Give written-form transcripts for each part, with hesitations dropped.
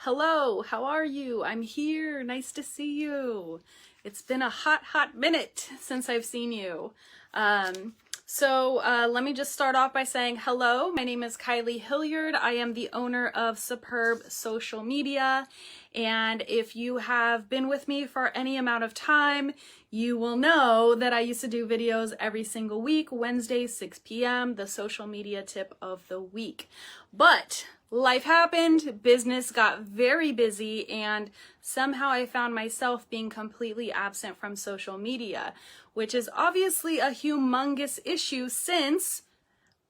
Hello, how are you? I'm here. Nice to see you. It's been a hot minute since I've seen you. Let me just start off by saying hello. My name is Kylie Hilliard. I am the owner of Superb Social Media. And if you have been with me for any amount of time, you will know that I used to do videos every single week, Wednesday, 6 p.m., the social media tip of the week. But life happened, business got very busy, and somehow I found myself being completely absent from social media, which is obviously a humongous issue since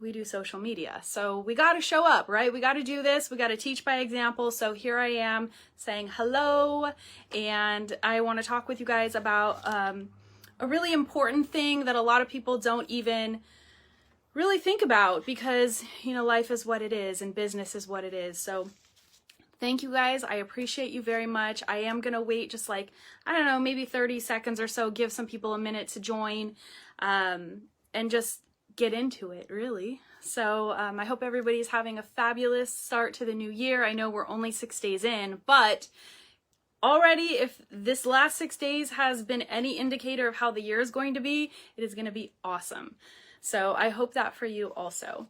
we do social media. So we got to show up, right? We got to do this. We got to teach by example. So here I am saying hello, and I want to talk with you guys about a really important thing that a lot of people don't even really think about because, you know, life is what it is and business is what it is. So thank you guys. I appreciate you very much. I am going to wait just like, I don't know, maybe 30 seconds or so, give some people a minute to join and just get into it, really. So I hope everybody's having a fabulous start to the new year. I know we're only 6 days in, but already if this last 6 days has been any indicator of how the year is going to be, it is going to be awesome. So I hope that for you also.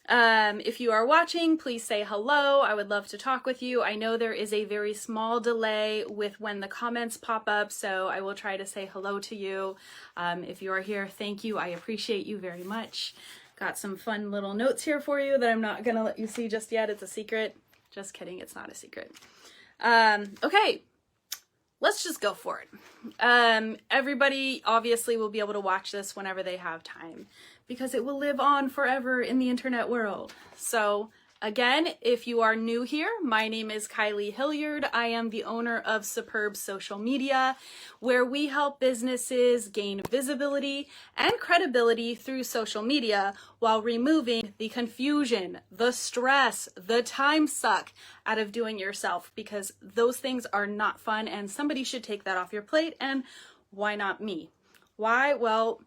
If you are watching, please say hello. I would love to talk with you. I know there is a very small delay with when the comments pop up, so I will try to say hello to you. If you are here, thank you. I appreciate you very much. Got some fun little notes here for you that I'm not gonna let you see just yet. It's a secret. Just kidding, it's not a secret. Okay. Let's just go for it. Everybody obviously will be able to watch this whenever they have time because it will live on forever in the internet world. So again, if you are new here, my name is Kylie Hilliard. I am the owner of Superb Social Media, where we help businesses gain visibility and credibility through social media while removing the confusion, the stress, the time suck out of doing it yourself, because those things are not fun and somebody should take that off your plate. And why not me? Why? Well,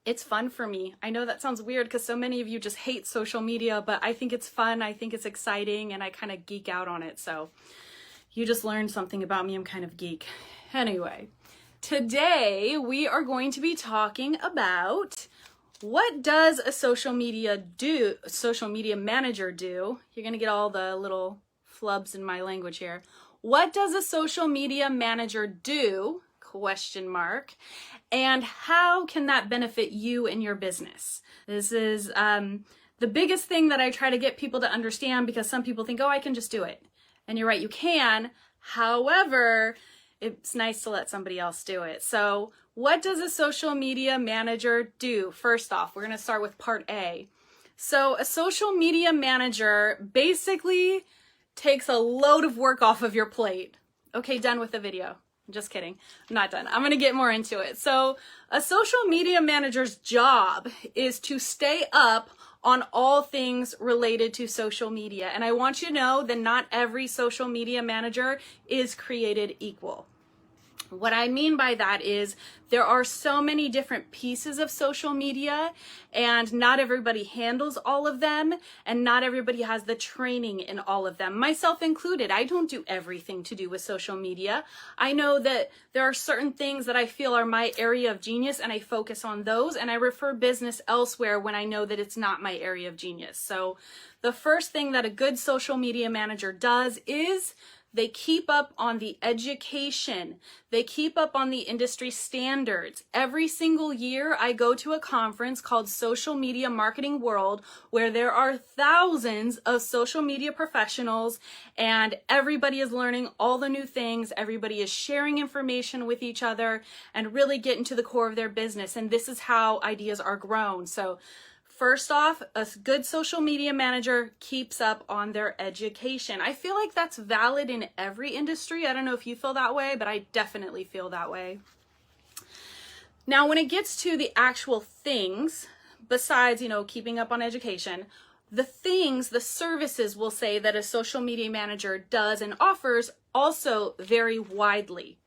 it's fun for me. I know that sounds weird because so many of you just hate social media, but I think it's fun. I think it's exciting and I kind of geek out on it. So you just learned something about me. I'm kind of geek. Anyway, today we are going to be talking about what does a social media manager do? You're going to get all the little flubs in my language here. What does a social media manager do? ? And how can that benefit you and your business? This is the biggest thing that I try to get people to understand, because some people think, oh, I can just do it. And you're right, you can. However, it's nice to let somebody else do it. So what does a social media manager do? First off, we're going to start with part A. So a social media manager basically takes a load of work off of your plate. Okay, done with the video. Just kidding. I'm not done. I'm going to get more into it. So a social media manager's job is to stay up on all things related to social media. And I want you to know that not every social media manager is created equal. What I mean by that is there are so many different pieces of social media, and not everybody handles all of them, and not everybody has the training in all of them, myself included. I don't do everything to do with social media. I know that there are certain things that I feel are my area of genius, and I focus on those, and I refer business elsewhere when I know that it's not my area of genius. So the first thing that a good social media manager does is they keep up on the education. They keep up on the industry standards. Every single year, I go to a conference called Social Media Marketing World, where there are thousands of social media professionals, and everybody is learning all the new things. Everybody is sharing information with each other and really getting to the core of their business. And this is how ideas are grown. So first off, a good social media manager keeps up on their education. I feel like that's valid in every industry. I don't know if you feel that way, but I definitely feel that way. Now, when it gets to the actual things, besides, you know, keeping up on education, the things, the services, we'll say, that a social media manager does and offers also vary widely.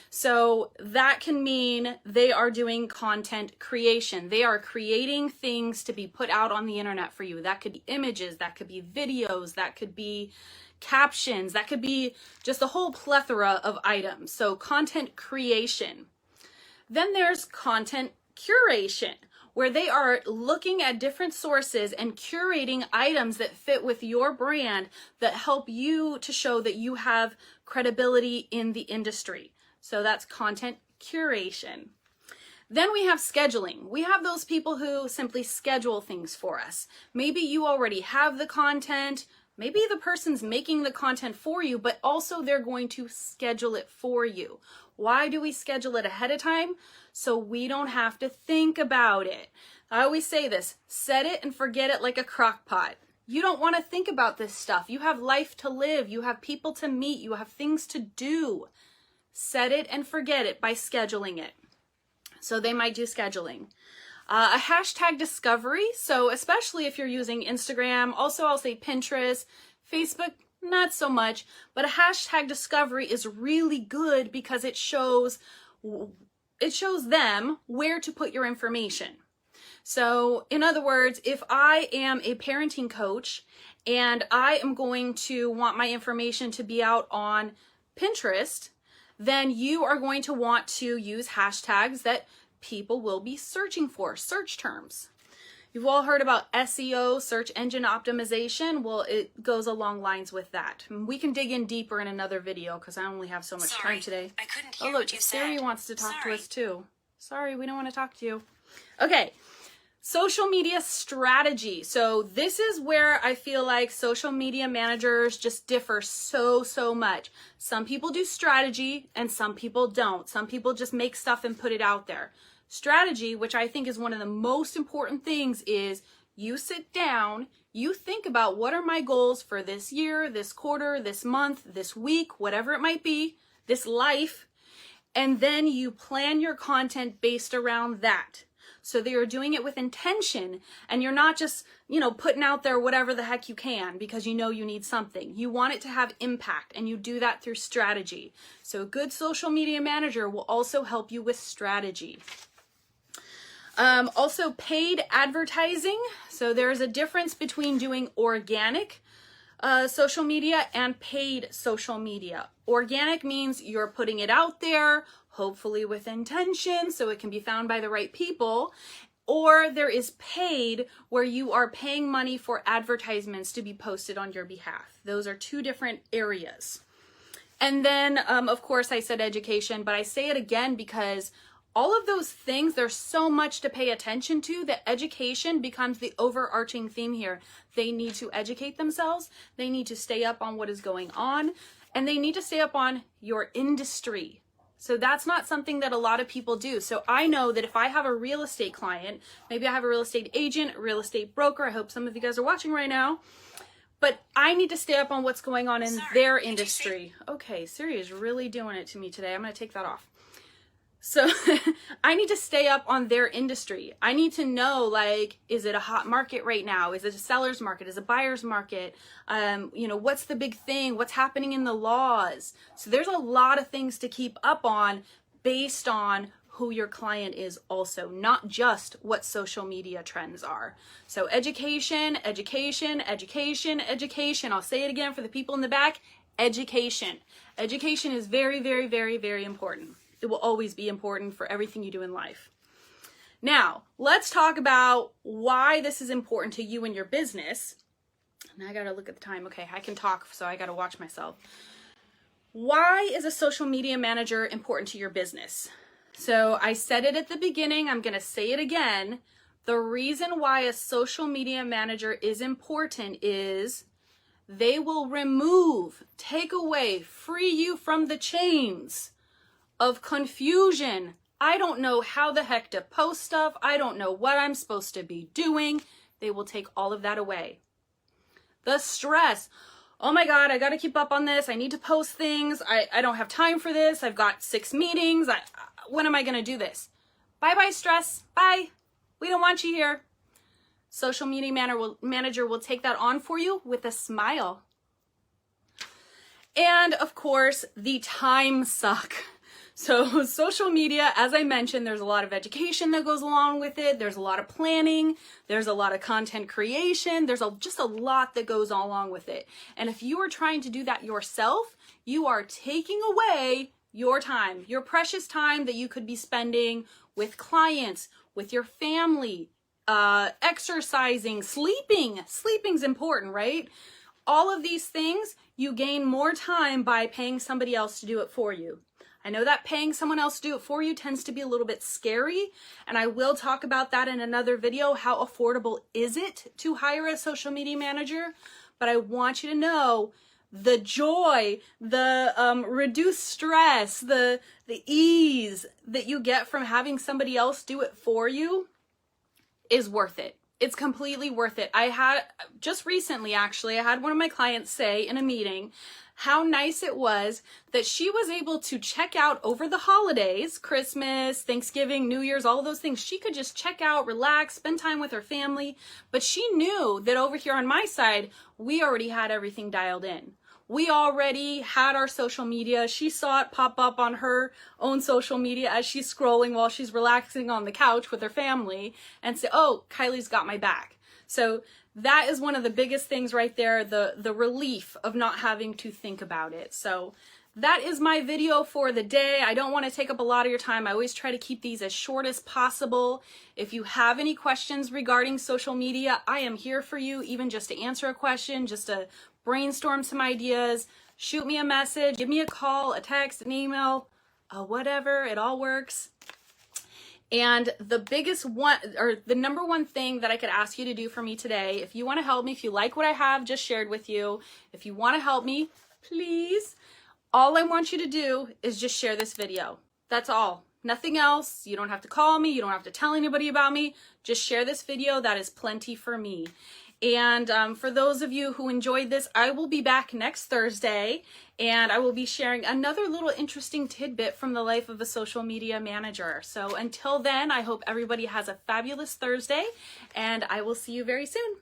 So that can mean they are doing content creation. They are creating things to be put out on the internet for you. That could be images, that could be videos, that could be captions. That could be just a whole plethora of items. So content creation. Then there's content curation, where they are looking at different sources and curating items that fit with your brand that help you to show that you have credibility in the industry. So that's content curation. Then we have scheduling. We have those people who simply schedule things for us. Maybe you already have the content. Maybe the person's making the content for you, but also they're going to schedule it for you. Why do we schedule it ahead of time? So we don't have to think about it. I always say this, set it and forget it like a crock pot. You don't want to think about this stuff. You have life to live. You have people to meet. You have things to do. Set it and forget it by scheduling it. So they might do scheduling. A hashtag discovery. So especially if you're using Instagram, also I'll say Pinterest, Facebook, not so much, but a hashtag discovery is really good because it shows them where to put your information. So in other words, if I am a parenting coach and I am going to want my information to be out on Pinterest, then you are going to want to use hashtags that people will be searching for, search terms. You've all heard about SEO, search engine optimization. Well, it goes along lines with that. We can dig in deeper in another video because I only have so much time today. I couldn't hear look, what you said. Siri wants to talk to us too. Sorry, we don't want to talk to you. Okay, social media strategy. So this is where I feel like social media managers just differ so much. Some people do strategy and some people don't. Some people just make stuff and put it out there. Strategy, which I think is one of the most important things, is you sit down, you think about what are my goals for this year, this quarter, this month, this week, whatever it might be, this life, and then you plan your content based around that. So that you're doing it with intention and you're not just, putting out there whatever the heck you can because you know you need something. You want it to have impact and you do that through strategy. So a good social media manager will also help you with strategy. Also paid advertising. So there's a difference between doing organic social media and paid social media. Organic means you're putting it out there, hopefully with intention, so it can be found by the right people. Or there is paid, where you are paying money for advertisements to be posted on your behalf. Those are two different areas. And then, of course, I said education, but I say it again because all of those things, there's so much to pay attention to that education becomes the overarching theme here. They need to educate themselves. They need to stay up on what is going on, and they need to stay up on your industry. So that's not something that a lot of people do. So I know that if I have a real estate client, maybe I have a real estate agent, a real estate broker, I hope some of you guys are watching right now, but I need to stay up on what's going on in their industry. Okay, Siri is really doing it to me today. I'm going to take that off. So I need to stay up on their industry. I need to know, is it a hot market right now? Is it a seller's market? Is it a buyer's market? What's the big thing? What's happening in the laws? So there's a lot of things to keep up on based on who your client is also, not just what social media trends are. So education, education, education, education. I'll say it again for the people in the back. Education. Education is very, very, very, very important. It will always be important for everything you do in life. Now, let's talk about why this is important to you and your business. Now I gotta look at the time. Okay, I can talk, so I gotta watch myself. Why is a social media manager important to your business? So I said it at the beginning, I'm gonna say it again. The reason why a social media manager is important is they will remove, take away, free you from the chains of confusion. I don't know how the heck to post stuff. I don't know what I'm supposed to be doing. They will take all of that away. The stress. Oh my God, I got to keep up on this. I need to post things. I don't have time for this. I've got 6 meetings. When am I going to do this? Bye-bye stress. Bye. We don't want you here. Social media manager will take that on for you with a smile. And of course, the time suck. So social media, as I mentioned, there's a lot of education that goes along with it. There's a lot of planning. There's a lot of content creation. There's just a lot that goes along with it. And if you are trying to do that yourself, you are taking away your time, your precious time that you could be spending with clients, with your family, exercising, sleeping. Sleeping's important, right? All of these things, you gain more time by paying somebody else to do it for you. I know that paying someone else to do it for you tends to be a little bit scary, and I will talk about that in another video. How affordable is it to hire a social media manager? But I want you to know the joy, the reduced stress, the ease that you get from having somebody else do it for you is worth it. It's completely worth it. I had just recently, actually, I had one of my clients say in a meeting how nice it was that she was able to check out over the holidays, Christmas, Thanksgiving, New Year's, all of those things. She could just check out, relax, spend time with her family. But she knew that over here on my side, we already had everything dialed in. We already had our social media. She saw it pop up on her own social media as she's scrolling while she's relaxing on the couch with her family and say, oh, Kylie's got my back. So that is one of the biggest things right there, the relief of not having to think about it. So that is my video for the day. I don't want to take up a lot of your time. I always try to keep these as short as possible. If you have any questions regarding social media, I am here for you, even just to answer a question, just to brainstorm some ideas, shoot me a message, give me a call, a text, an email, whatever, it all works. And the biggest one, or the number one thing that I could ask you to do for me today, if you want to help me, if you like what I have just shared with you, if you want to help me, please, all I want you to do is just share this video. That's all. Nothing else. You don't have to call me. You don't have to tell anybody about me. Just share this video. That is plenty for me. And for those of you who enjoyed this, I will be back next Thursday, and I will be sharing another little interesting tidbit from the life of a social media manager. So until then, I hope everybody has a fabulous Thursday, and I will see you very soon.